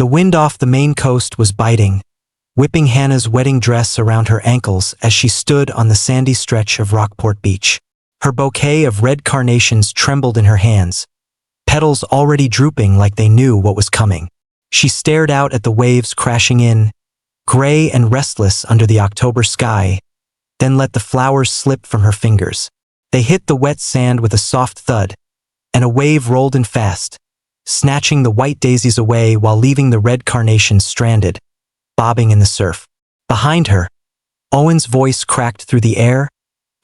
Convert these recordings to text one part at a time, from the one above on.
The wind off the Maine coast was biting, whipping Hannah's wedding dress around her ankles as she stood on the sandy stretch of Rockport Beach. Her bouquet of red carnations trembled in her hands, petals already drooping like they knew what was coming. She stared out at the waves crashing in, gray and restless under the October sky, then let the flowers slip from her fingers. They hit the wet sand with a soft thud, and a wave rolled in fast, snatching the white daisies away while leaving the red carnations stranded, bobbing in the surf. Behind her, Owen's voice cracked through the air,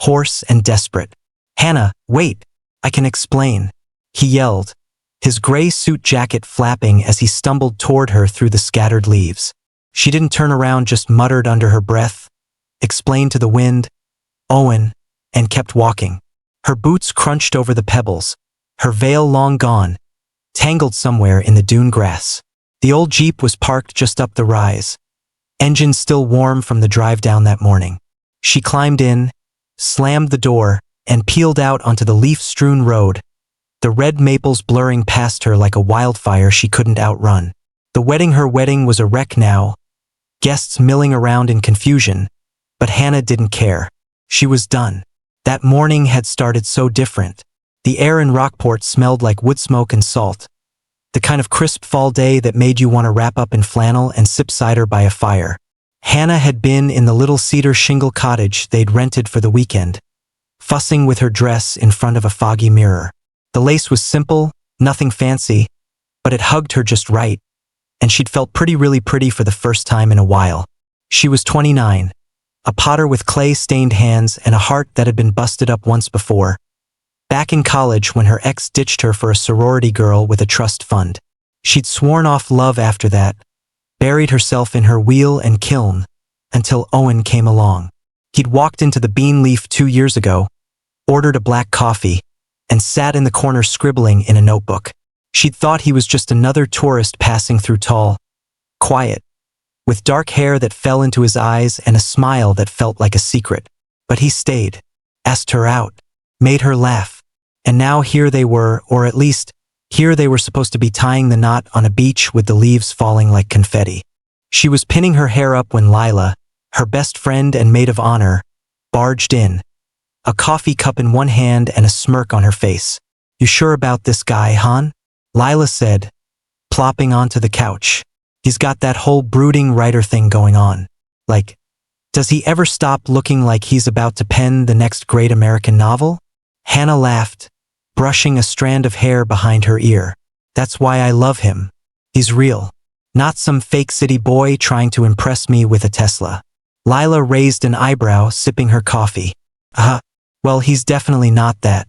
hoarse and desperate. "Hannah, wait, I can explain," he yelled, his gray suit jacket flapping as he stumbled toward her through the scattered leaves. She didn't turn around, just muttered under her breath, "Explain to the wind, Owen," and kept walking. Her boots crunched over the pebbles, her veil long gone, tangled somewhere in the dune grass. The old Jeep was parked just up the rise, engine still warm from the drive down that morning. She climbed in, slammed the door, and peeled out onto the leaf-strewn road, the red maples blurring past her like a wildfire she couldn't outrun. Her wedding was a wreck now, guests milling around in confusion, but Hannah didn't care. She was done. That morning had started so different. The air in Rockport smelled like wood smoke and salt, the kind of crisp fall day that made you want to wrap up in flannel and sip cider by a fire. Hannah had been in the little cedar shingle cottage they'd rented for the weekend, fussing with her dress in front of a foggy mirror. The lace was simple, nothing fancy, but it hugged her just right, and she'd felt really pretty for the first time in a while. She was 29, a potter with clay-stained hands and a heart that had been busted up once before, back in college when her ex ditched her for a sorority girl with a trust fund. She'd sworn off love after that, buried herself in her wheel and kiln, until Owen came along. He'd walked into the Bean Leaf 2 years ago, ordered a black coffee, and sat in the corner scribbling in a notebook. She'd thought he was just another tourist passing through, tall, quiet, with dark hair that fell into his eyes and a smile that felt like a secret. But he stayed, asked her out, made her laugh. And now here they were, or at least, here they were supposed to be tying the knot on a beach with the leaves falling like confetti. She was pinning her hair up when Lila, her best friend and maid of honor, barged in, a coffee cup in one hand and a smirk on her face. "You sure about this guy, hon?" Lila said, plopping onto the couch. "He's got that whole brooding writer thing going on. Like, does he ever stop looking like he's about to pen the next great American novel?" Hannah laughed, brushing a strand of hair behind her ear. "That's why I love him. He's real. Not some fake city boy trying to impress me with a Tesla." Lila raised an eyebrow, sipping her coffee. Well, he's definitely not that.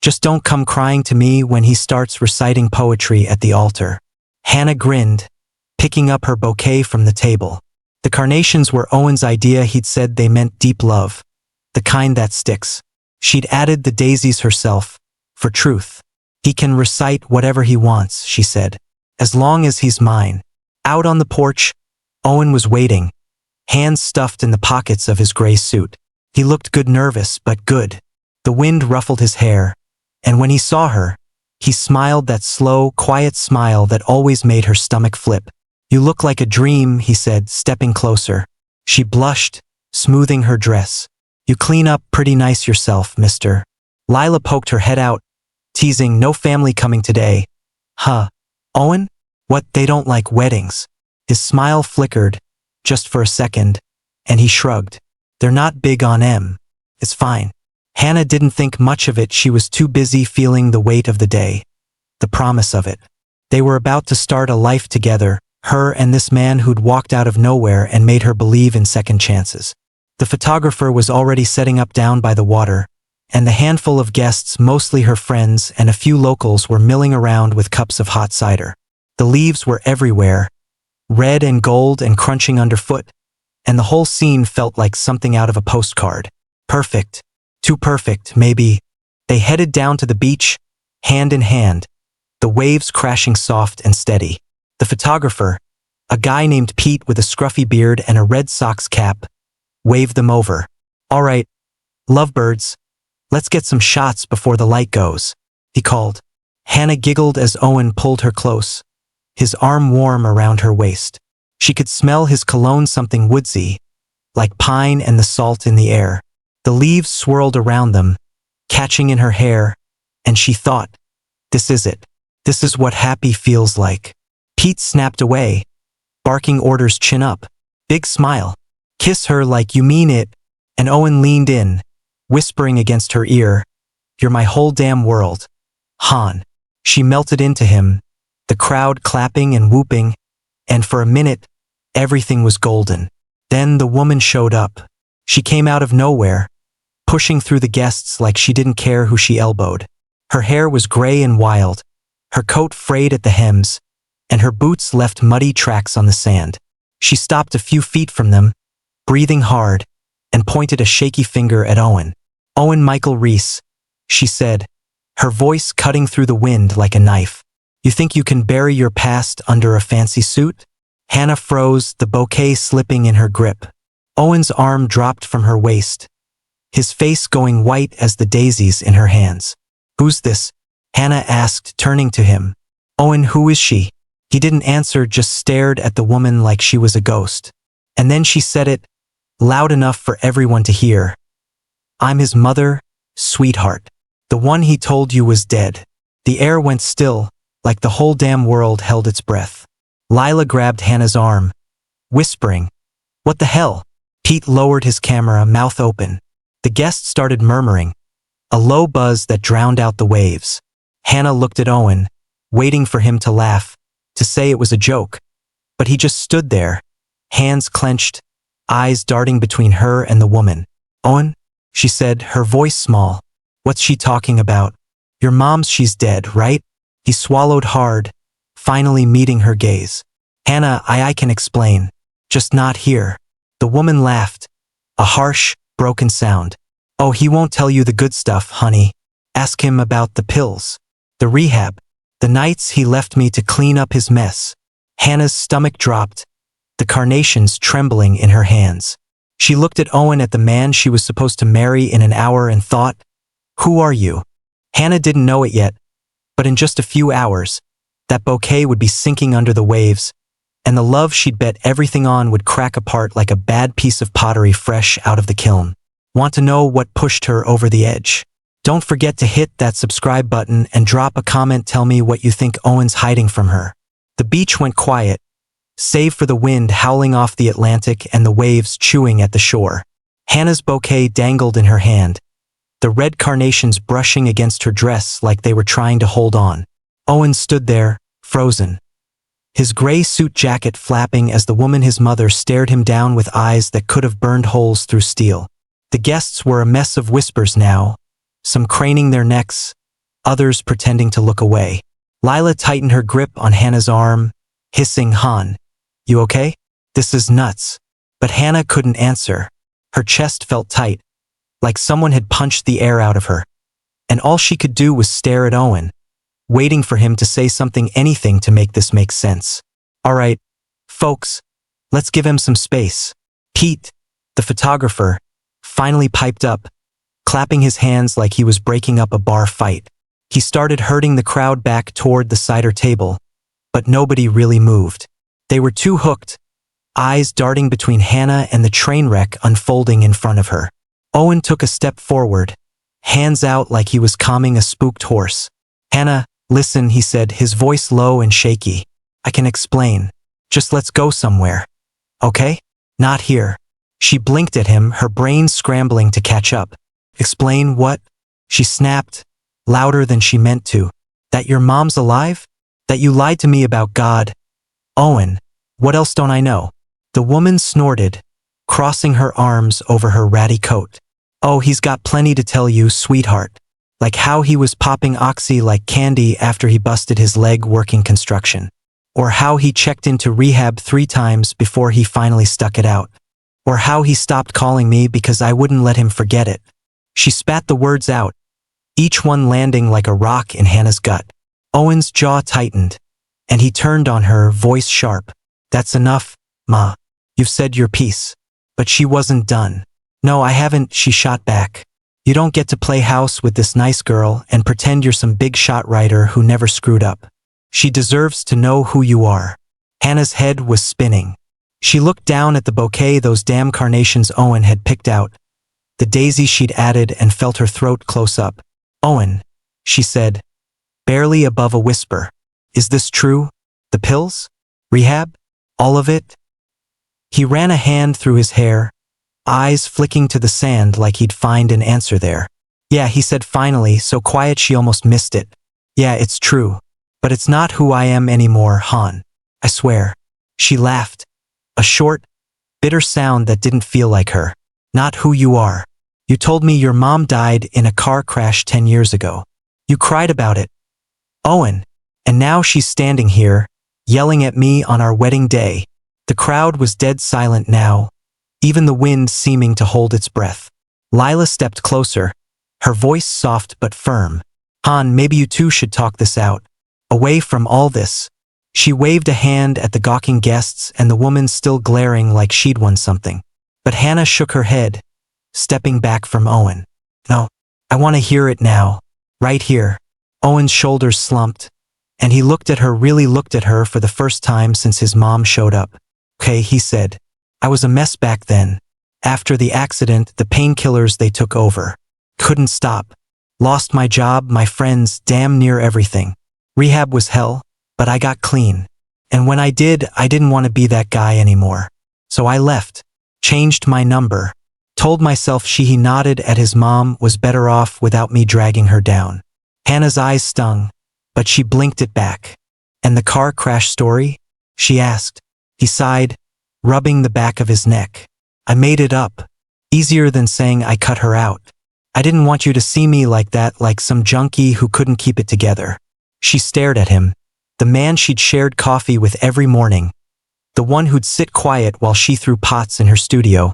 Just don't come crying to me when he starts reciting poetry at the altar." Hannah grinned, picking up her bouquet from the table. The carnations were Owen's idea. He'd said they meant deep love, the kind that sticks. She'd added the daisies herself, for truth. "He can recite whatever he wants," she said, "as long as he's mine." Out on the porch, Owen was waiting, hands stuffed in the pockets of his gray suit. He looked good, nervous, but good. The wind ruffled his hair, and when he saw her, he smiled, that slow, quiet smile that always made her stomach flip. "You look like a dream," he said, stepping closer. She blushed, smoothing her dress. "You clean up pretty nice yourself, mister." Lila poked her head out, teasing, "No family coming today." "Huh, Owen? What, they don't like weddings?" His smile flickered, just for a second, and he shrugged. "They're not big on 'em. It's fine." Hannah didn't think much of it. She was too busy feeling the weight of the day, the promise of it. They were about to start a life together, her and this man who'd walked out of nowhere and made her believe in second chances. The photographer was already setting up down by the water, and the handful of guests, mostly her friends and a few locals, were milling around with cups of hot cider. The leaves were everywhere, red and gold and crunching underfoot, and the whole scene felt like something out of a postcard. Perfect. Too perfect, maybe. They headed down to the beach, hand in hand, the waves crashing soft and steady. The photographer, a guy named Pete with a scruffy beard and a Red Sox cap, waved them over. "All right, lovebirds, let's get some shots before the light goes," he called. Hannah giggled as Owen pulled her close, his arm warm around her waist. She could smell his cologne, something woodsy, like pine and the salt in the air. The leaves swirled around them, catching in her hair, and she thought, this is it. This is what happy feels like. Pete snapped away, barking orders, chin up, big smile. Kiss her like you mean it. And Owen leaned in, whispering against her ear, you're my whole damn world. Han. She melted into him, the crowd clapping and whooping, and for a minute, everything was golden. Then the woman showed up. She came out of nowhere, pushing through the guests like she didn't care who she elbowed. Her hair was gray and wild, her coat frayed at the hems, and her boots left muddy tracks on the sand. She stopped a few feet from them, breathing hard, and pointed a shaky finger at Owen. Owen Michael Reese, she said, her voice cutting through the wind like a knife. You think you can bury your past under a fancy suit? Hannah froze, the bouquet slipping in her grip. Owen's arm dropped from her waist, his face going white as the daisies in her hands. Who's this? Hannah asked, turning to him. Owen, who is she? He didn't answer, just stared at the woman like she was a ghost. And then she said it, loud enough for everyone to hear. I'm his mother, sweetheart. The one he told you was dead. The air went still, like the whole damn world held its breath. Lila grabbed Hannah's arm, whispering, what the hell? Pete lowered his camera, mouth open. The guests started murmuring, a low buzz that drowned out the waves. Hannah looked at Owen, waiting for him to laugh, to say it was a joke. But he just stood there, hands clenched, eyes darting between her and the woman. Owen? She said, her voice small. What's she talking about? Your mom's, she's dead, right? He swallowed hard, finally meeting her gaze. Hannah, I can explain. Just not here. The woman laughed, a harsh, broken sound. Oh, he won't tell you the good stuff, honey. Ask him about the pills, the rehab, the nights he left me to clean up his mess. Hannah's stomach dropped, the carnations trembling in her hands. She looked at Owen, at the man she was supposed to marry in an hour, and thought, who are you? Hannah didn't know it yet, but in just a few hours, that bouquet would be sinking under the waves, and the love she'd bet everything on would crack apart like a bad piece of pottery fresh out of the kiln. Want to know what pushed her over the edge? Don't forget to hit that subscribe button and drop a comment. Tell me what you think Owen's hiding from her. The beach went quiet, save for the wind howling off the Atlantic and the waves chewing at the shore. Hannah's bouquet dangled in her hand, the red carnations brushing against her dress like they were trying to hold on. Owen stood there, frozen, his gray suit jacket flapping as the woman, his mother, stared him down with eyes that could have burned holes through steel. The guests were a mess of whispers now, some craning their necks, others pretending to look away. Lila tightened her grip on Hannah's arm, hissing, Han, you okay? This is nuts. But Hannah couldn't answer. Her chest felt tight, like someone had punched the air out of her. And all she could do was stare at Owen, waiting for him to say something, anything to make this make sense. All right, folks, let's give him some space. Pete, the photographer, finally piped up, clapping his hands like he was breaking up a bar fight. He started herding the crowd back toward the cider table, but nobody really moved. They were too hooked, eyes darting between Hannah and the train wreck unfolding in front of her. Owen took a step forward, hands out like he was calming a spooked horse. Hannah, listen, he said, his voice low and shaky. I can explain. Just let's go somewhere. Okay? Not here. She blinked at him, her brain scrambling to catch up. Explain what? She snapped, louder than she meant to. That your mom's alive? That you lied to me about God? Owen, what else don't I know? The woman snorted, crossing her arms over her ratty coat. Oh, he's got plenty to tell you, sweetheart. Like how he was popping oxy like candy after he busted his leg working construction. Or how he checked into rehab 3 times before he finally stuck it out. Or how he stopped calling me because I wouldn't let him forget it. She spat the words out, each one landing like a rock in Hannah's gut. Owen's jaw tightened, and he turned on her, voice sharp. That's enough, Ma. You've said your piece. But she wasn't done. No, I haven't, she shot back. You don't get to play house with this nice girl and pretend you're some big shot writer who never screwed up. She deserves to know who you are. Hannah's head was spinning. She looked down at the bouquet those damn carnations Owen had picked out, the daisy she'd added, and felt her throat close up. Owen, she said, barely above a whisper. Is this true? The pills? Rehab? All of it? He ran a hand through his hair, eyes flicking to the sand like he'd find an answer there. Yeah, he said finally, so quiet she almost missed it. Yeah, it's true. But it's not who I am anymore, hon. I swear. She laughed. A short, bitter sound that didn't feel like her. Not who you are. You told me your mom died in a car crash 10 years ago. You cried about it. Owen. And now she's standing here, yelling at me on our wedding day. The crowd was dead silent now, even the wind seeming to hold its breath. Lila stepped closer, her voice soft but firm. Han, maybe you two should talk this out. Away from all this. She waved a hand at the gawking guests and the woman still glaring like she'd won something. But Hannah shook her head, stepping back from Owen. No, I want to hear it now. Right here. Owen's shoulders slumped, and he really looked at her for the first time since his mom showed up. Okay, he said. I was a mess back then. After the accident, the painkillers they took over. Couldn't stop. Lost my job, my friends, damn near everything. Rehab was hell, but I got clean. And when I did, I didn't want to be that guy anymore. So I left. Changed my number. Told myself he nodded at his mom was better off without me dragging her down. Hannah's eyes stung, but she blinked it back. And the car crash story? She asked. He sighed, rubbing the back of his neck. I made it up. Easier than saying I cut her out. I didn't want you to see me like that, like some junkie who couldn't keep it together. She stared at him, the man she'd shared coffee with every morning, the one who'd sit quiet while she threw pots in her studio,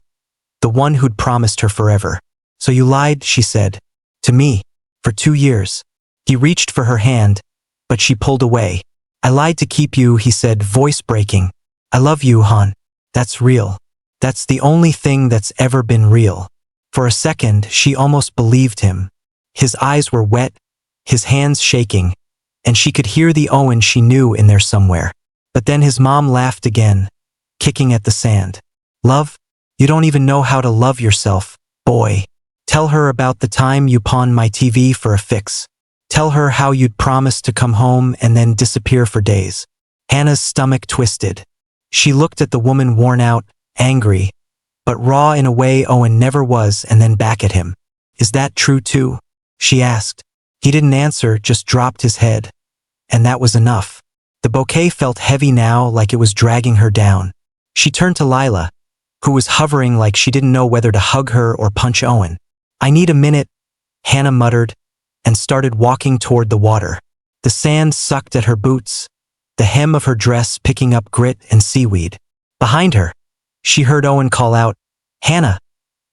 the one who'd promised her forever. So you lied, she said. To me. For 2 years. He reached for her hand, but she pulled away. I lied to keep you, he said, voice breaking. I love you, hon. That's real. That's the only thing that's ever been real. For a second, she almost believed him. His eyes were wet, his hands shaking, and she could hear the Owen she knew in there somewhere. But then his mom laughed again, kicking at the sand. Love? You don't even know how to love yourself, boy. Tell her about the time you pawned my TV for a fix. Tell her how you'd promised to come home and then disappear for days. Hannah's stomach twisted. She looked at the woman worn out, angry, but raw in a way Owen never was, and then back at him. Is that true too? She asked. He didn't answer, just dropped his head. And that was enough. The bouquet felt heavy now, like it was dragging her down. She turned to Lila, who was hovering like she didn't know whether to hug her or punch Owen. I need a minute, Hannah muttered, and started walking toward the water. The sand sucked at her boots, the hem of her dress picking up grit and seaweed. Behind her, she heard Owen call out, Hannah,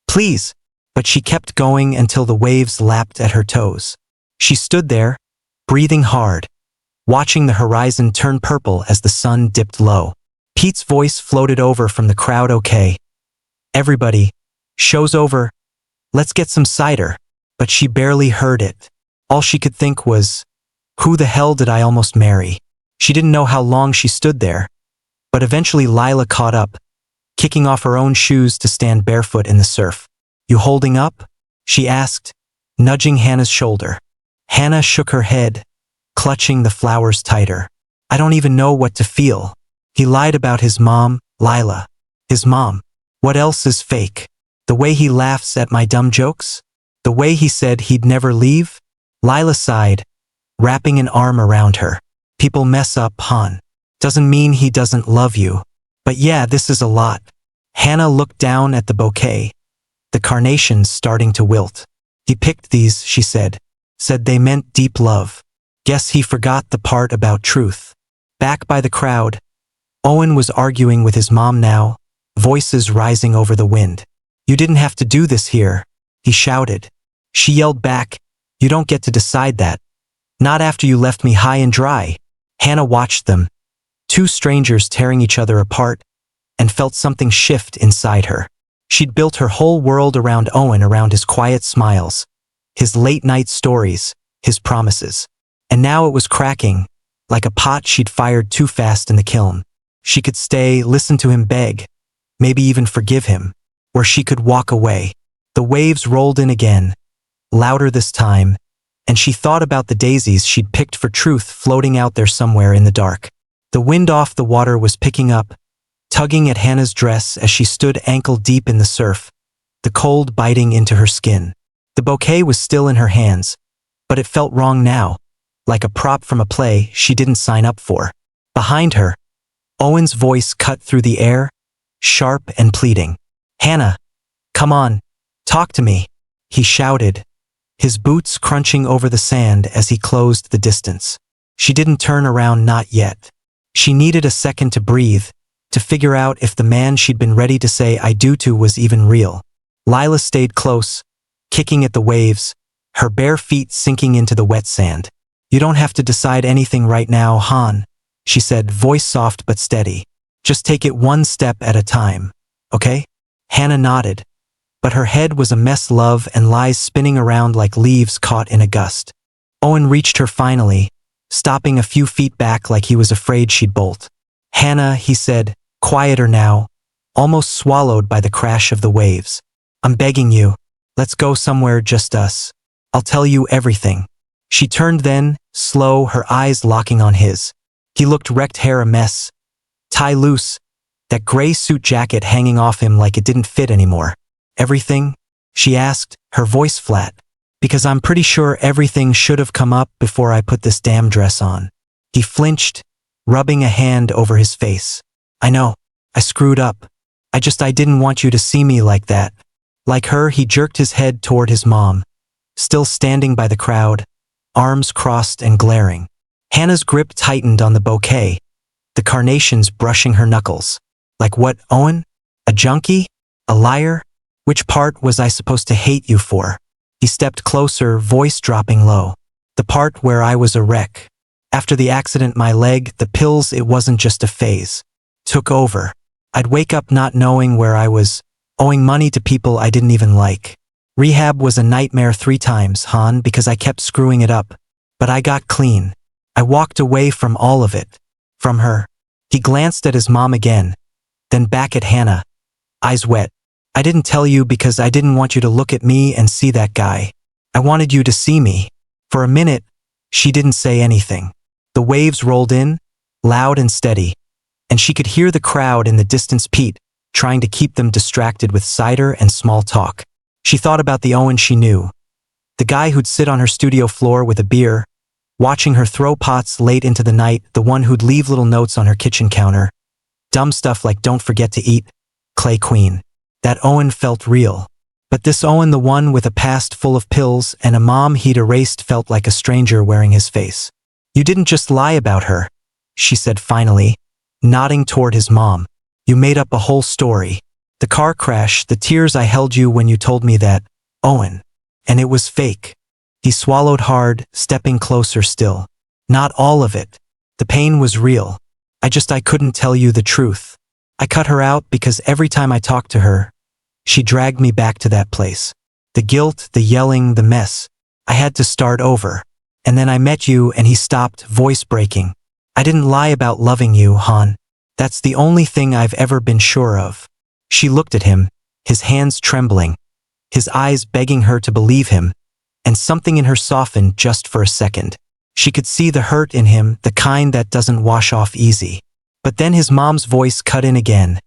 please, but she kept going until the waves lapped at her toes. She stood there, breathing hard, watching the horizon turn purple as the sun dipped low. Pete's voice floated over from the crowd. Okay. Everybody, show's over. Let's get some cider. But she barely heard it. All she could think was, who the hell did I almost marry? She didn't know how long she stood there. But eventually Lila caught up, kicking off her own shoes to stand barefoot in the surf. You holding up? She asked, nudging Hannah's shoulder. Hannah shook her head, clutching the flowers tighter. I don't even know what to feel. He lied about his mom, Lila. His mom. What else is fake? The way he laughs at my dumb jokes? The way he said he'd never leave? Lila sighed, wrapping an arm around her. People mess up, hon. Doesn't mean he doesn't love you. But yeah, this is a lot. Hannah looked down at the bouquet, the carnations starting to wilt. He picked these, she said. Said they meant deep love. Guess he forgot the part about truth. Back by the crowd, Owen was arguing with his mom now, voices rising over the wind. You didn't have to do this here, he shouted. She yelled back, you don't get to decide that. Not after you left me high and dry. Hannah watched them, two strangers tearing each other apart, and felt something shift inside her. She'd built her whole world around Owen, around his quiet smiles, his late-night stories, his promises. And now it was cracking, like a pot she'd fired too fast in the kiln. She could stay, listen to him beg, maybe even forgive him, or she could walk away. The waves rolled in again, louder this time, and she thought about the daisies she'd picked for truth floating out there somewhere in the dark. The wind off the water was picking up, tugging at Hannah's dress as she stood ankle-deep in the surf, the cold biting into her skin. The bouquet was still in her hands, but it felt wrong now, like a prop from a play she didn't sign up for. Behind her, Owen's voice cut through the air, sharp and pleading. "Hannah, come on, talk to me," he shouted, his boots crunching over the sand as he closed the distance. She didn't turn around, not yet. She needed a second to breathe, to figure out if the man she'd been ready to say "I do" to was even real. Lila stayed close, kicking at the waves, her bare feet sinking into the wet sand. "You don't have to decide anything right now, Han," she said, voice soft but steady. "Just take it one step at a time, okay?" Hannah nodded, but her head was a mess, love and lies spinning around like leaves caught in a gust. Owen reached her finally, stopping a few feet back like he was afraid she'd bolt. "Hannah," he said, quieter now, almost swallowed by the crash of the waves. "I'm begging you, let's go somewhere just us. I'll tell you everything." She turned then, slow, her eyes locking on his. He looked wrecked, hair a mess, tie loose, that gray suit jacket hanging off him like it didn't fit anymore. "Everything?" she asked, her voice flat. "Because I'm pretty sure everything should have come up before I put this damn dress on." He flinched, rubbing a hand over his face. "I know, I screwed up. I didn't want you to see me like that." Like her, he jerked his head toward his mom, still standing by the crowd, arms crossed and glaring. Hannah's grip tightened on the bouquet, the carnations brushing her knuckles. "Like what, Owen? A junkie? A liar? Which part was I supposed to hate you for?" He stepped closer, voice dropping low. "The part where I was a wreck. After the accident, my leg, the pills, it wasn't just a phase. Took over. I'd wake up not knowing where I was, owing money to people I didn't even like. Rehab was a nightmare 3 times, Han, because I kept screwing it up. But I got clean. I walked away from all of it. From her." He glanced at his mom again, then back at Hannah, eyes wet. "I didn't tell you because I didn't want you to look at me and see that guy. I wanted you to see me." For a minute, she didn't say anything. The waves rolled in, loud and steady, and she could hear the crowd in the distance, Pete, trying to keep them distracted with cider and small talk. She thought about the Owen she knew, the guy who'd sit on her studio floor with a beer, watching her throw pots late into the night, the one who'd leave little notes on her kitchen counter. Dumb stuff like "Don't forget to eat, Clay Queen." That Owen felt real. But this Owen, the one with a past full of pills and a mom he'd erased, felt like a stranger wearing his face. "You didn't just lie about her," she said finally, nodding toward his mom. "You made up a whole story. The car crash, the tears I held you when you told me that, Owen. And it was fake." He swallowed hard, stepping closer still. "Not all of it. The pain was real. I couldn't tell you the truth. I cut her out because every time I talked to her, she dragged me back to that place. The guilt, the yelling, the mess. I had to start over. And then I met you," and he stopped, voice breaking. "I didn't lie about loving you, Han. That's the only thing I've ever been sure of." She looked at him, his hands trembling, his eyes begging her to believe him, and something in her softened just for a second. She could see the hurt in him, the kind that doesn't wash off easy. But then his mom's voice cut in again,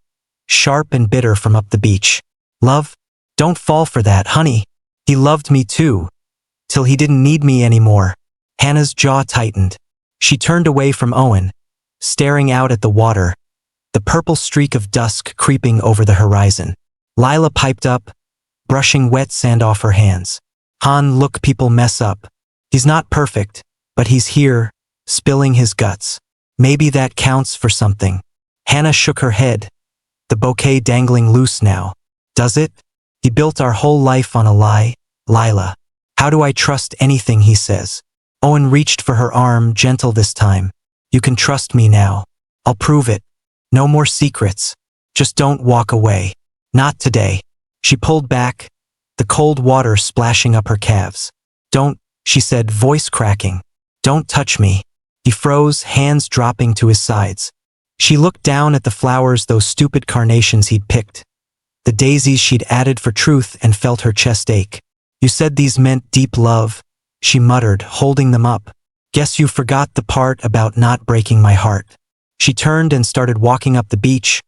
sharp and bitter from up the beach. "Love? Don't fall for that, honey. He loved me too. Till he didn't need me anymore." Hannah's jaw tightened. She turned away from Owen, staring out at the water, the purple streak of dusk creeping over the horizon. Lila piped up, brushing wet sand off her hands. "Han, look, people mess up. He's not perfect, but he's here, spilling his guts. Maybe that counts for something." Hannah shook her head, the bouquet dangling loose now. "Does it? He built our whole life on a lie, Lila. How do I trust anything he says?" Owen reached for her arm, gentle this time. "You can trust me now. I'll prove it. No more secrets. Just don't walk away. Not today." She pulled back, the cold water splashing up her calves. "Don't," she said, voice cracking. "Don't touch me." He froze, hands dropping to his sides. She looked down at the flowers, those stupid carnations he'd picked, the daisies she'd added for truth, and felt her chest ache. You said these meant deep love, she muttered, holding them up. Guess you forgot the part about not breaking my heart. She turned and started walking up the beach,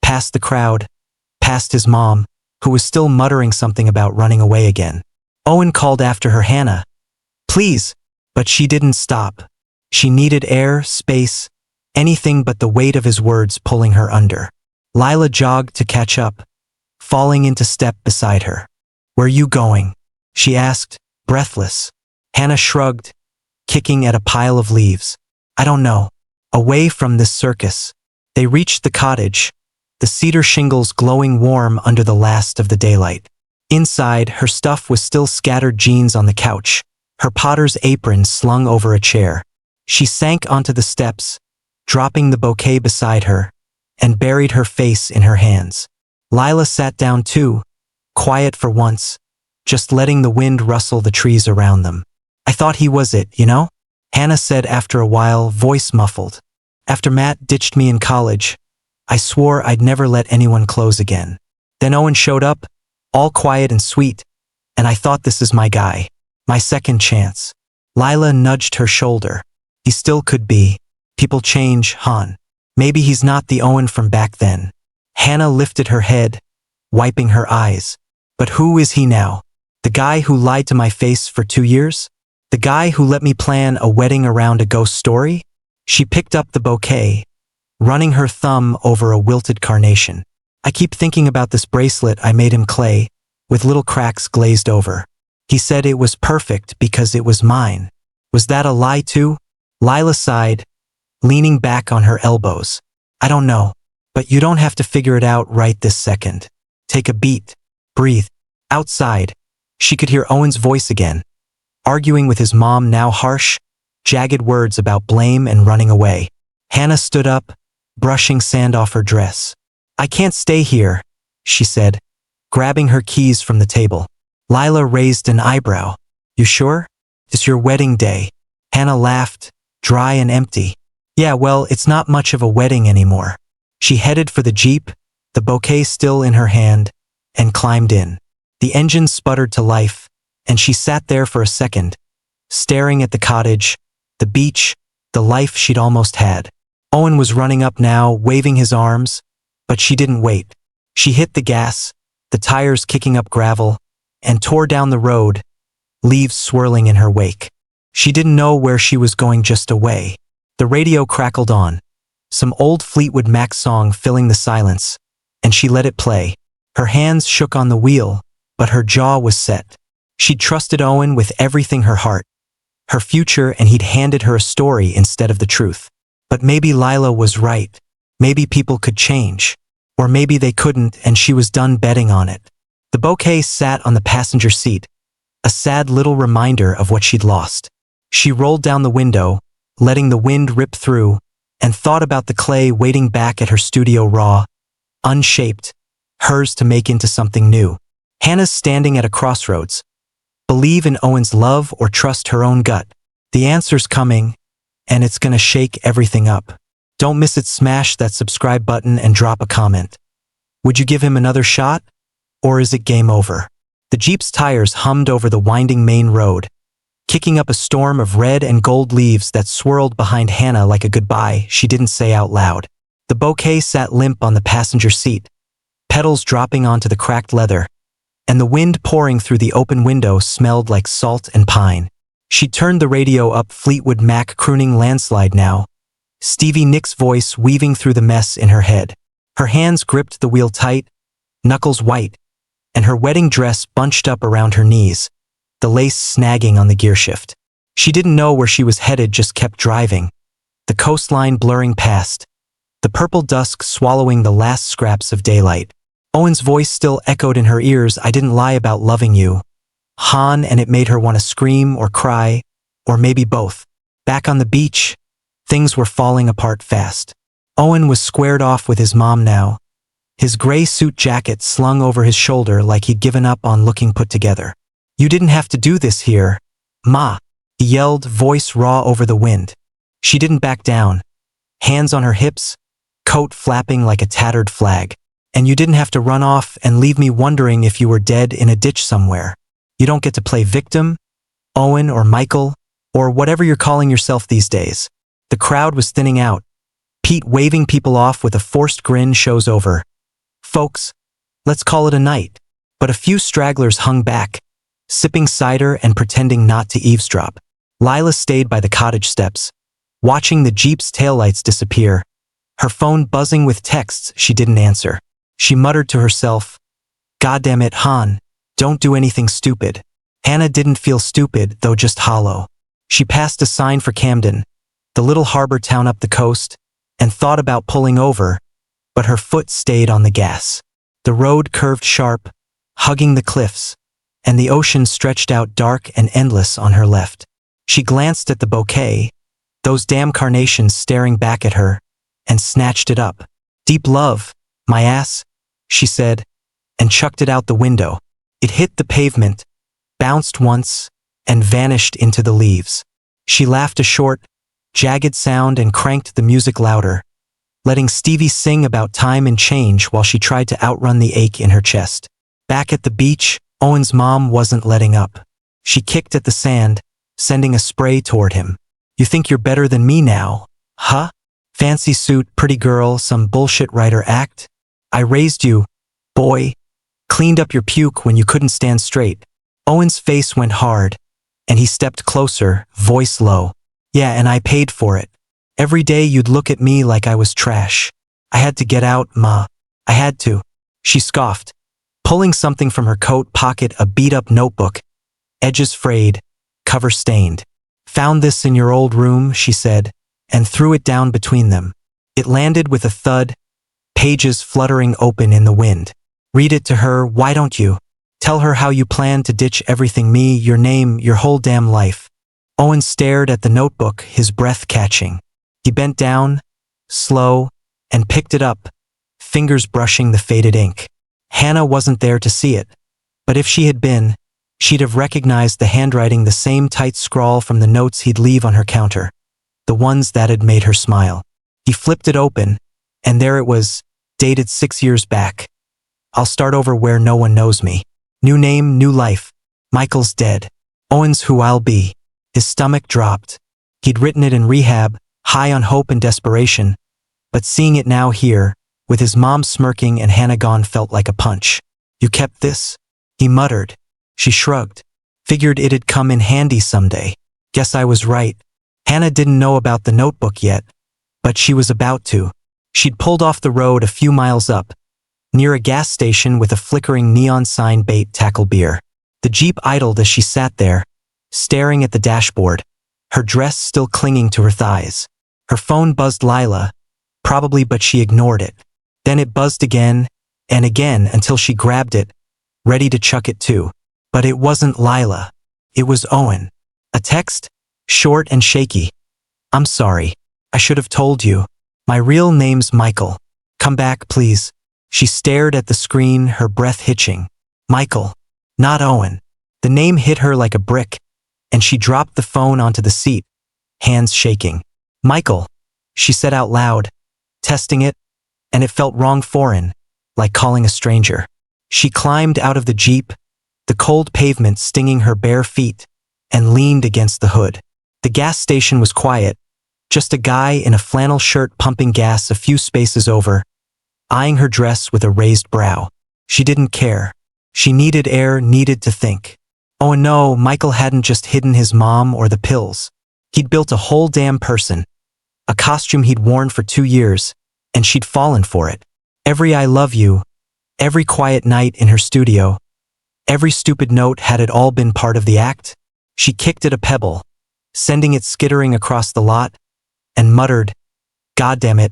past the crowd, past his mom, who was still muttering something about running away again. Owen called after her, Hannah, please, but she didn't stop. She needed air, space, anything but the weight of his words pulling her under. Lila jogged to catch up, falling into step beside her. Where you going? She asked, breathless. Hannah shrugged, kicking at a pile of leaves. I don't know. Away from this circus. They reached the cottage, the cedar shingles glowing warm under the last of the daylight. Inside, her stuff was still scattered, jeans on the couch, her potter's apron slung over a chair. She sank onto the steps, dropping the bouquet beside her, and buried her face in her hands. Lila sat down too, quiet for once, just letting the wind rustle the trees around them. I thought he was it, you know? Hannah said after a while, voice muffled. After Matt ditched me in college, I swore I'd never let anyone close again. Then Owen showed up, all quiet and sweet, and I thought, this is my guy, my second chance. Lila nudged her shoulder. He still could be. People change, hon. Maybe he's not the Owen from back then. Hannah lifted her head, wiping her eyes. But who is he now? The guy who lied to my face for 2 years? The guy who let me plan a wedding around a ghost story? She picked up the bouquet, running her thumb over a wilted carnation. I keep thinking about this bracelet I made him, clay, with little cracks glazed over. He said it was perfect because it was mine. Was that a lie too? Lila sighed, leaning back on her elbows. I don't know, but you don't have to figure it out right this second. Take a beat. Breathe. Outside, she could hear Owen's voice again, arguing with his mom, now harsh, jagged words about blame and running away. Hannah stood up, brushing sand off her dress. I can't stay here, she said, grabbing her keys from the table. Lila raised an eyebrow. You sure? It's your wedding day. Hannah laughed, dry and empty. Yeah, well, it's not much of a wedding anymore. She headed for the Jeep, the bouquet still in her hand, and climbed in. The engine sputtered to life, and she sat there for a second, staring at the cottage, the beach, the life she'd almost had. Owen was running up now, waving his arms, but she didn't wait. She hit the gas, the tires kicking up gravel, and tore down the road, leaves swirling in her wake. She didn't know where she was going, just away. The radio crackled on, some old Fleetwood Mac song filling the silence, and she let it play. Her hands shook on the wheel, but her jaw was set. She'd trusted Owen with everything, her heart, her future, and he'd handed her a story instead of the truth. But maybe Lila was right. Maybe people could change. Or maybe they couldn't, and she was done betting on it. The bouquet sat on the passenger seat, a sad little reminder of what she'd lost. She rolled down the window, letting the wind rip through, and thought about the clay waiting back at her studio, raw, unshaped, hers to make into something new. Hannah's standing at a crossroads. Believe in Owen's love or trust her own gut? The answer's coming, and it's gonna shake everything up. Don't miss it. Smash that subscribe button and drop a comment. Would you give him another shot? Or is it game over? The Jeep's tires hummed over the winding Maine road, kicking up a storm of red and gold leaves that swirled behind Hannah like a goodbye she didn't say out loud. The bouquet sat limp on the passenger seat, petals dropping onto the cracked leather, and the wind pouring through the open window smelled like salt and pine. She turned the radio up, Fleetwood Mac crooning Landslide now, Stevie Nicks' voice weaving through the mess in her head. Her hands gripped the wheel tight, knuckles white, and her wedding dress bunched up around her knees, the lace snagging on the gearshift. She didn't know where she was headed, just kept driving, the coastline blurring past, the purple dusk swallowing the last scraps of daylight. Owen's voice still echoed in her ears. I didn't lie about loving you, hon, and it made her want to scream or cry, or maybe both. Back on the beach, things were falling apart fast. Owen was squared off with his mom now, his gray suit jacket slung over his shoulder like he'd given up on looking put together. You didn't have to do this here, Ma, he yelled, voice raw over the wind. She didn't back down. Hands on her hips, coat flapping like a tattered flag. And you didn't have to run off and leave me wondering if you were dead in a ditch somewhere. You don't get to play victim, Owen or Michael, or whatever you're calling yourself these days. The crowd was thinning out. Pete waving people off with a forced grin shows over. Folks, let's call it a night. But a few stragglers hung back, sipping cider and pretending not to eavesdrop. Lila stayed by the cottage steps, watching the Jeep's taillights disappear, her phone buzzing with texts she didn't answer. She muttered to herself, "Goddamn it, Han, don't do anything stupid." Hannah didn't feel stupid, though just hollow. She passed a sign for Camden, the little harbor town up the coast, and thought about pulling over, but her foot stayed on the gas. The road curved sharp, hugging the cliffs, and the ocean stretched out dark and endless on her left. She glanced at the bouquet, those damn carnations staring back at her, and snatched it up. "Deep love, my ass," she said, and chucked it out the window. It hit the pavement, bounced once, and vanished into the leaves. She laughed a short, jagged sound and cranked the music louder, letting Stevie sing about time and change while she tried to outrun the ache in her chest. Back at the beach, Owen's mom wasn't letting up. She kicked at the sand, sending a spray toward him. "You think you're better than me now, huh? Fancy suit, pretty girl, some bullshit writer act? I raised you, boy. Cleaned up your puke when you couldn't stand straight." Owen's face went hard, and he stepped closer, voice low. "Yeah, and I paid for it. Every day you'd look at me like I was trash. I had to get out, Ma. I had to." She scoffed, pulling something from her coat pocket, a beat-up notebook, edges frayed, cover stained. "Found this in your old room," she said, and threw it down between them. It landed with a thud, pages fluttering open in the wind. "Read it to her, why don't you? Tell her how you plan to ditch everything, me, your name, your whole damn life." Owen stared at the notebook, his breath catching. He bent down, slow, and picked it up, fingers brushing the faded ink. Hannah wasn't there to see it, but if she had been, she'd have recognized the handwriting, the same tight scrawl from the notes he'd leave on her counter, the ones that had made her smile. He flipped it open, and there it was, dated 6 years back. "I'll start over where no one knows me. New name, new life. Michael's dead. Owen's who I'll be." His stomach dropped. He'd written it in rehab, high on hope and desperation, but seeing it now here, with his mom smirking and Hannah gone, felt like a punch. "You kept this?" he muttered. She shrugged. "Figured it'd come in handy someday. Guess I was right." Hannah didn't know about the notebook yet, but she was about to. She'd pulled off the road a few miles up, near a gas station with a flickering neon sign, "Bait Tackle Beer." The Jeep idled as she sat there, staring at the dashboard, her dress still clinging to her thighs. Her phone buzzed. Lila, probably, but she ignored it. Then it buzzed again, and again, until she grabbed it, ready to chuck it too. But it wasn't Lila. It was Owen. A text, short and shaky. "I'm sorry. I should have told you. My real name's Michael. Come back, please." She stared at the screen, her breath hitching. Michael, not Owen. The name hit her like a brick, and she dropped the phone onto the seat, hands shaking. "Michael," she said out loud, testing it, and it felt wrong, foreign, like calling a stranger. She climbed out of the Jeep, the cold pavement stinging her bare feet, and leaned against the hood. The gas station was quiet, just a guy in a flannel shirt pumping gas a few spaces over, eyeing her dress with a raised brow. She didn't care. She needed air, needed to think. Oh no, Michael hadn't just hidden his mom or the pills. He'd built a whole damn person. A costume he'd worn for 2 years, and she'd fallen for it. Every "I love you," every quiet night in her studio, every stupid note, had it all been part of the act? She kicked at a pebble, sending it skittering across the lot, and muttered, "God damn it,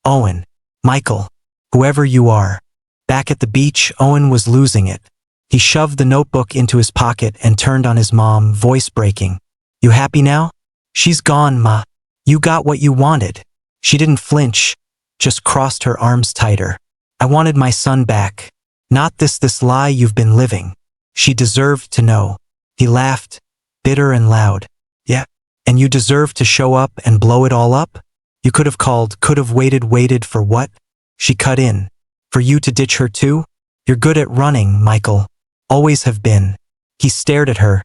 Owen, Michael, whoever you are." Back at the beach, Owen was losing it. He shoved the notebook into his pocket and turned on his mom, voice breaking. "You happy now?" "She's gone, Ma. You got what you wanted." She didn't flinch, just crossed her arms tighter. "I wanted my son back. Not this lie you've been living." She deserved to know. He laughed, bitter and loud. "Yeah, And you deserve to show up and blow it all up? You could have called, could have waited for what? She cut in. For you to ditch her too? You're good at running, Michael. Always have been. He stared at her,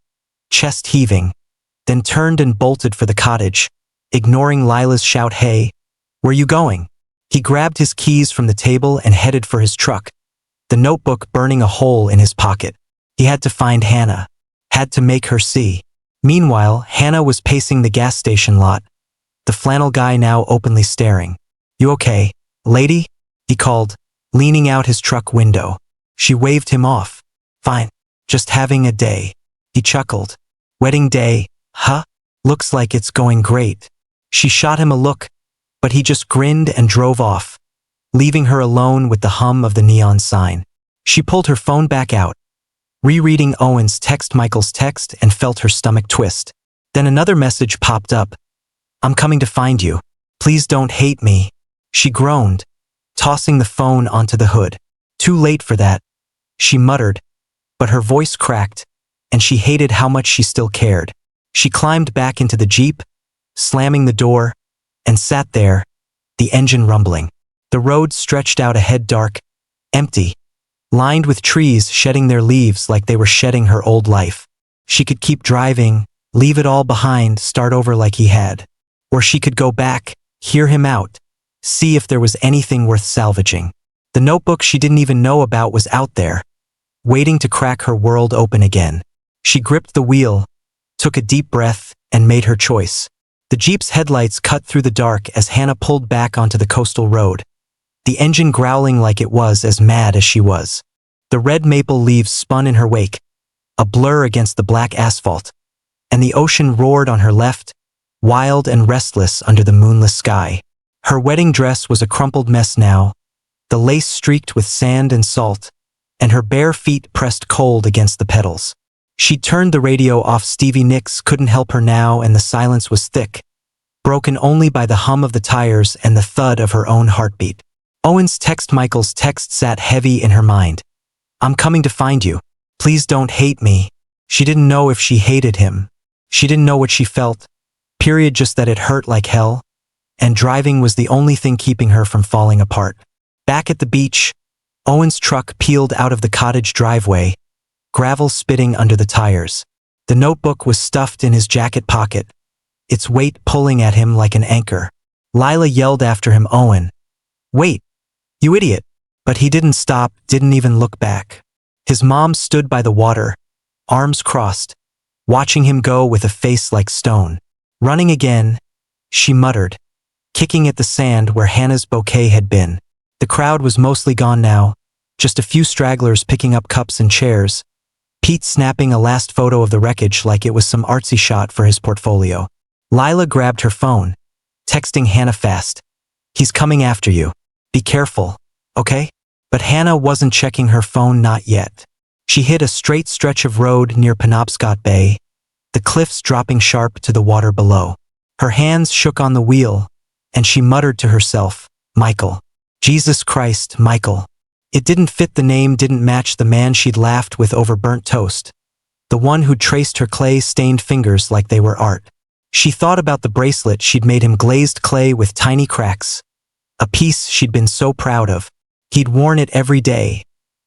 chest heaving, then turned and bolted for the cottage, ignoring Lila's shout, "Hey, where you going?" He grabbed his keys from the table and headed for his truck, the notebook burning a hole in his pocket. He had to find Hannah, had to make her see. Meanwhile, Hannah was pacing the gas station lot, the flannel guy now openly staring. "You okay, lady?" he called, leaning out his truck window. She waved him off. "Fine, just having a day." He chuckled. "Wedding day, huh? Looks like it's going great." She shot him a look, but he just grinned and drove off, leaving her alone with the hum of the neon sign. She pulled her phone back out, rereading Owen's text, Michael's text, and felt her stomach twist. Then another message popped up. "I'm coming to find you. Please don't hate me." She groaned, tossing the phone onto the hood. "Too late for that," she muttered, but her voice cracked, and she hated how much she still cared. She climbed back into the Jeep, slamming the door, and sat there, the engine rumbling. The road stretched out ahead, dark, empty, lined with trees shedding their leaves like they were shedding her old life. She could keep driving, leave it all behind, start over like he had. Or she could go back, hear him out, see if there was anything worth salvaging. The notebook she didn't even know about was out there, waiting to crack her world open again. She gripped the wheel, took a deep breath, and made her choice. The Jeep's headlights cut through the dark as Hannah pulled back onto the coastal road, the engine growling like it was as mad as she was. The red maple leaves spun in her wake, a blur against the black asphalt, and the ocean roared on her left, wild and restless under the moonless sky. Her wedding dress was a crumpled mess now, the lace streaked with sand and salt, and her bare feet pressed cold against the pedals. She turned the radio off. Stevie Nicks couldn't help her now, and the silence was thick, broken only by the hum of the tires and the thud of her own heartbeat. Owen's text, Michael's text, sat heavy in her mind. "I'm coming to find you. Please don't hate me." She didn't know if she hated him. She didn't know what she felt. Period, just that it hurt like hell. And driving was the only thing keeping her from falling apart. Back at the beach, Owen's truck peeled out of the cottage driveway, gravel spitting under the tires. The notebook was stuffed in his jacket pocket, its weight pulling at him like an anchor. Lila yelled after him, "Owen, wait, you idiot." But he didn't stop, didn't even look back. His mom stood by the water, arms crossed, watching him go with a face like stone. "Running again," she muttered, kicking at the sand where Hannah's bouquet had been. The crowd was mostly gone now, just a few stragglers picking up cups and chairs, Pete snapping a last photo of the wreckage like it was some artsy shot for his portfolio. Lila grabbed her phone, texting Hannah fast. "He's coming after you. Be careful, okay?" But Hannah wasn't checking her phone, not yet. She hit a straight stretch of road near Penobscot Bay, the cliffs dropping sharp to the water below. Her hands shook on the wheel, and she muttered to herself, "Michael. Jesus Christ, Michael." It didn't fit the name, didn't match the man she'd laughed with over burnt toast, the one who'd traced her clay-stained fingers like they were art. She thought about the bracelet she'd made him, glazed clay with tiny cracks, a piece she'd been so proud of. He'd worn it every day,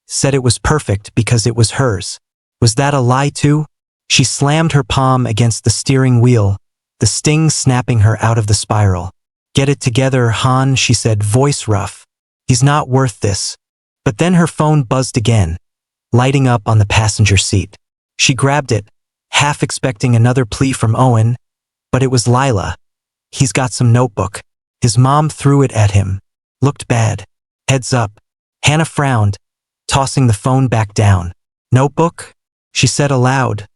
said it was perfect because it was hers. Was that a lie too? She slammed her palm against the steering wheel, the sting snapping her out of the spiral. "Get it together, Han," she said, voice rough. "He's not worth this." But then her phone buzzed again, lighting up on the passenger seat. She grabbed it, half expecting another plea from Owen, but it was Lila. "He's got some notebook." His mom threw it at him. "Looked bad. Heads up." Hannah frowned, tossing the phone back down. "Notebook?" she said aloud,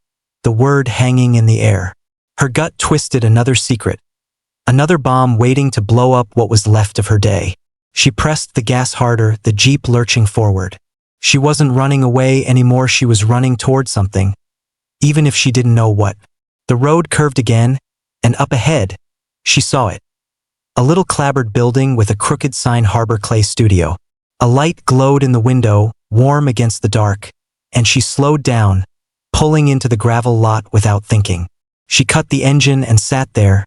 the word hanging in the air. Her gut twisted. Another secret. Another bomb waiting to blow up what was left of her day. She pressed the gas harder, the Jeep lurching forward. She wasn't running away anymore, she was running toward something, even if she didn't know what. The road curved again, and up ahead, she saw it. A little clapboard building with a crooked sign, Harbor Clay Studio. A light glowed in the window, warm against the dark, and she slowed down, pulling into the gravel lot without thinking. She cut the engine and sat there,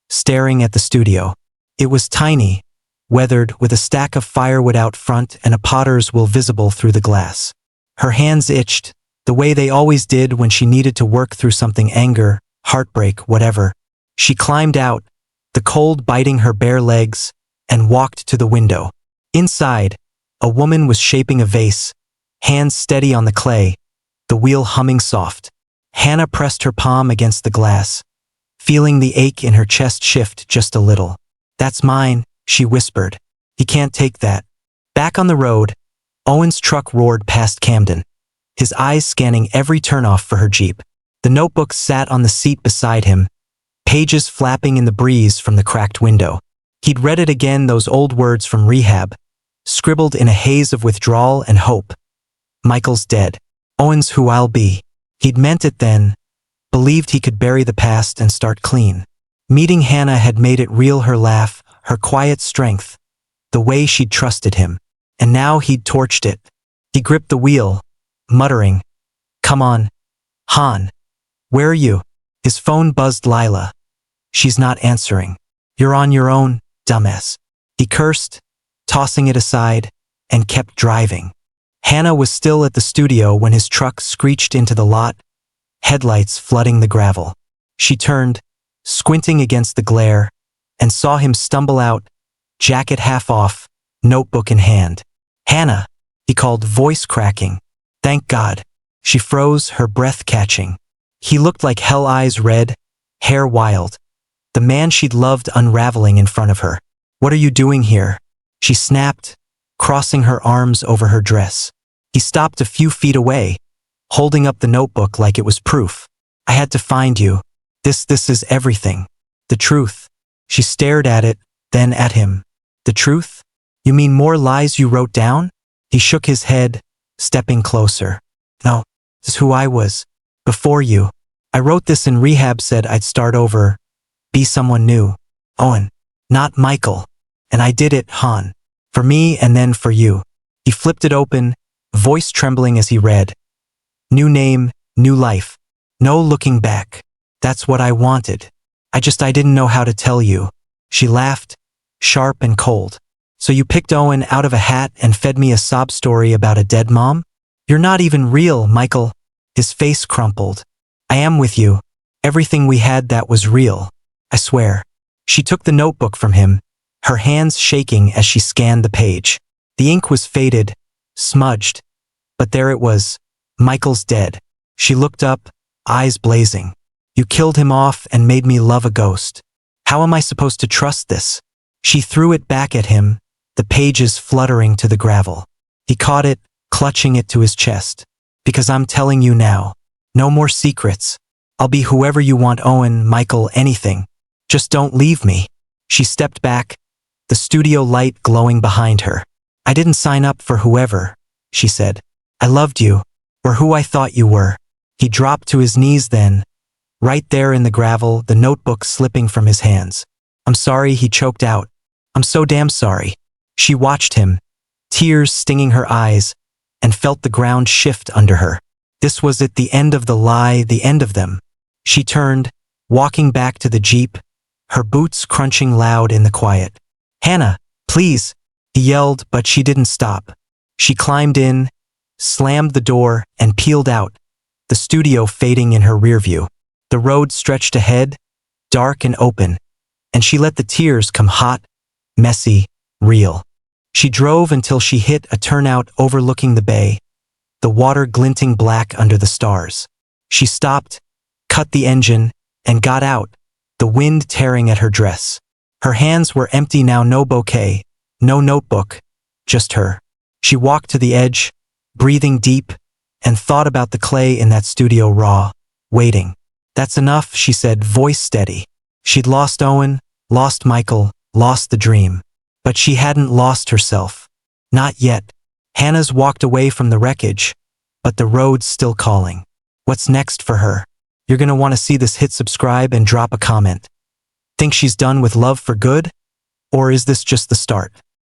staring at the studio. It was tiny, weathered, with a stack of firewood out front and a potter's wheel visible through the glass. Her hands itched, the way they always did when she needed to work through something: anger, heartbreak, whatever. She climbed out, the cold biting her bare legs, and walked to the window. Inside, a woman was shaping a vase, hands steady on the clay, the wheel humming soft. Hannah pressed her palm against the glass, feeling the ache in her chest shift just a little. "That's mine," she whispered. "He can't take that." Back on the road, Owen's truck roared past Camden, his eyes scanning every turnoff for her Jeep. The notebook sat on the seat beside him, pages flapping in the breeze from the cracked window. He'd read it again, those old words from rehab, scribbled in a haze of withdrawal and hope. "Michael's dead. Owen's who I'll be." He'd meant it then, believed he could bury the past and start clean. Meeting Hannah had made it real, her laugh, her quiet strength, the way she'd trusted him. And now he'd torched it. He gripped the wheel, muttering, "Come on, Han. Where are you?" His phone buzzed. "Lila. She's not answering." "You're on your own, dumbass." He cursed, tossing it aside, and kept driving. Hannah was still at the studio when his truck screeched into the lot, headlights flooding the gravel. She turned, squinting against the glare, and saw him stumble out, jacket half off, notebook in hand. "Hannah," he called, voice cracking. "Thank God." She froze, her breath catching. He looked like hell, eyes red, hair wild. The man she'd loved unraveling in front of her. "What are you doing here?" she snapped, crossing her arms over her dress. He stopped a few feet away, holding up the notebook like it was proof. "I had to find you. This is everything. The truth." She stared at it, then at him. "The truth? You mean more lies you wrote down?" He shook his head, stepping closer. "No, this is who I was. Before you. I wrote this in rehab, said I'd start over, be someone new. Owen, not Michael. And I did it, Han. For me and then for you." He flipped it open, voice trembling as he read. "New name, new life. No looking back. That's what I wanted. I didn't know how to tell you." She laughed, sharp and cold. "So you picked Owen out of a hat and fed me a sob story about a dead mom? You're not even real, Michael." His face crumpled. "I am with you. Everything we had, that was real. I swear." She took the notebook from him, her hands shaking as she scanned the page. The ink was faded, smudged, but there it was. "Michael's dead." She looked up, eyes blazing. "You killed him off and made me love a ghost. How am I supposed to trust this?" She threw it back at him, the pages fluttering to the gravel. He caught it, clutching it to his chest. "Because I'm telling you now. No more secrets. I'll be whoever you want, Owen, Michael, anything. Just don't leave me." She stepped back, the studio light glowing behind her. "I didn't sign up for whoever," she said. "I loved you, or who I thought you were." He dropped to his knees then, right there in the gravel, the notebook slipping from his hands. "I'm sorry," he choked out. "I'm so damn sorry." She watched him, tears stinging her eyes, and felt the ground shift under her. This was it, the end of the lie, the end of them. She turned, walking back to the Jeep, her boots crunching loud in the quiet. "Hannah, please," he yelled, but she didn't stop. She climbed in, slammed the door, and peeled out, the studio fading in her rearview. The road stretched ahead, dark and open, and she let the tears come hot, messy, real. She drove until she hit a turnout overlooking the bay, the water glinting black under the stars. She stopped, cut the engine, and got out, the wind tearing at her dress. Her hands were empty now, no bouquet, no notebook, just her. She walked to the edge, breathing deep, and thought about the clay in that studio, raw, waiting. "That's enough," she said, voice steady. She'd lost Owen, lost Michael, lost the dream. But she hadn't lost herself. Not yet. Hannah's walked away from the wreckage, but the road's still calling. What's next for her? You're gonna want to see this. Hit subscribe and drop a comment. Think she's done with love for good? Or is this just the start?